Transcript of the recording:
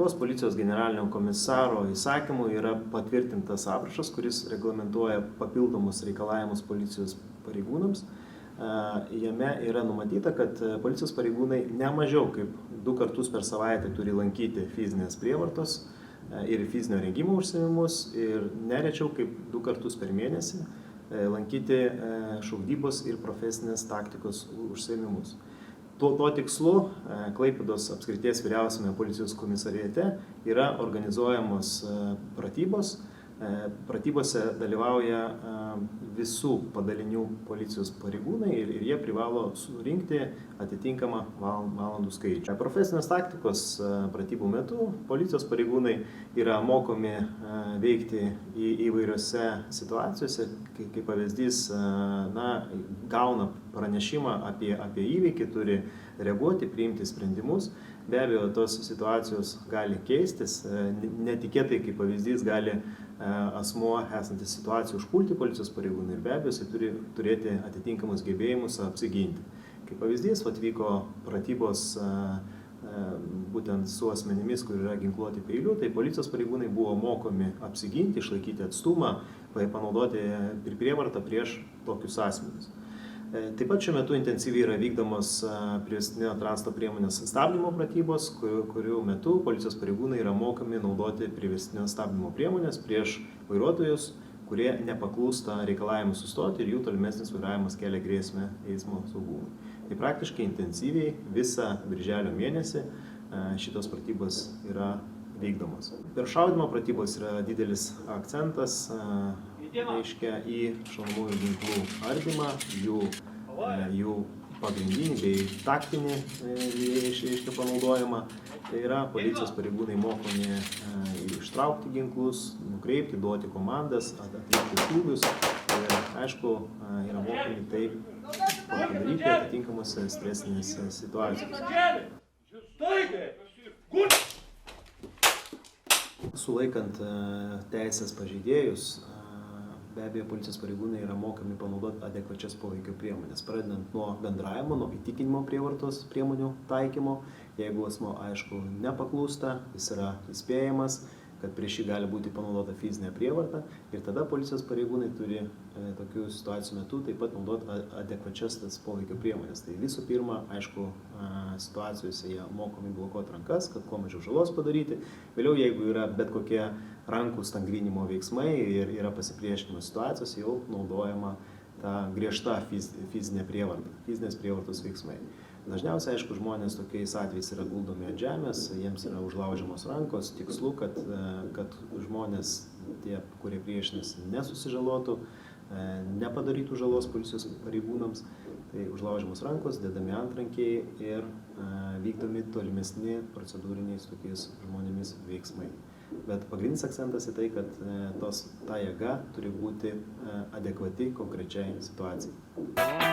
Lietuvos policijos generalinio komisaro įsakymu yra patvirtintas aprašas, kuris reglamentuoja papildomus reikalavimus policijos pareigūnams. Jame yra numatyta, kad policijos pareigūnai ne mažiau kaip 2 kartus per savaitę turi lankyti fizinės prievartos ir fizinio rengimo užsiėmimus ir nerečiau kaip 2 kartus per mėnesį lankyti šaudybos ir profesinės taktikos užsiėmimus. Tuo tikslu Klaipėdos apskrities vyriausiame policijos komisariate yra organizuojamos pratybos. Pratybose dalyvauja visų padalinių policijos pareigūnai ir jie privalo surinkti atitinkamą valandų skaičių. Profesinės taktikos pratybų metu policijos pareigūnai yra mokomi veikti įvairiose situacijose, kaip pavyzdys, gauna pranešimą apie įvykį, turi reaguoti, priimti sprendimus. Be abejo, tos situacijos gali keistis, netikėtai, kaip pavyzdys, gali asmuo esantis situacijų užpulti policijos pareigūną ir be abejo, jisai turi turėti atitinkamus gebėjimus apsiginti. Kaip pavyzdys, vyko pratybos būtent su asmenimis, kur yra ginkluoti peiliu, tai policijos pareigūnai buvo mokomi apsiginti, išlaikyti atstumą, panaudoti ir prievartą prieš tokius asmenis. Taip pat šiuo metu intensyviai yra vykdomos priverstinio transporto priemonės stabdymo pratybos, kurių metu policijos pareigūnai yra mokomi naudoti priverstinio stabdymo priemonės prieš vairuotojus, kurie nepaklūsta reikalavimus sustoti ir jų tolimesnis vairavimas kelia grėsmę eismo saugumui. Tai praktiškai intensyviai visą birželio mėnesį šitos pratybos yra vykdomos. Per šaudymo pratybos yra didelis akcentas į šaunamųjų ginklų ardymą, jų pagrindinį bei taktinį panaudojimą. Tai yra policijos pareigūnai mokomi ištraukti ginklus, nukreipti, duoti komandas, atlikti šūvius ir, aišku, yra mokomi taip padaryti atitinkamose stresinėse situacijose. Sulaikant teisės pažeidėjus, be abejo, policijos pareigūnai yra mokomi panaudoti adekvačias poveikio priemonės, pradedant nuo bendravimo, nuo įtikinimo prievartos priemonių taikymo. Jeigu asmuo, aišku, nepaklūsta, jis yra įspėjamas, kad prieš jį gali būti panaudota fizinė prievarta ir tada policijos pareigūnai turi tokių situacijų metu taip pat naudoti adekvačias tas poveikio priemonės. Tai visų pirma, aišku, situacijose jie mokomi blokuoti rankas, kad kuo mažiau žalos padaryti. Vėliau, jeigu yra bet kokie rankų stangrinimo veiksmai ir yra pasipriešinimo situacijos, jau naudojama ta griežta fizinė prievarta, fizinės prievartos veiksmai. Dažniausiai, aišku, žmonės tokiais atvejais yra guldomi ant žemės, jiems yra užlaužiamos rankos, tikslu, kad žmonės, tie, kurie priešinasi, nesusižalotų, nepadarytų žalos policijos pareigūnams. Tai užlaužiamos rankos, dedami antrankiai ir vykdomi tolimesni procedūriniais tokiais žmonėmis veiksmai. Bet pagrindinis akcentas į tai, kad ta jėga turi būti adekvati konkrečiai situacijai.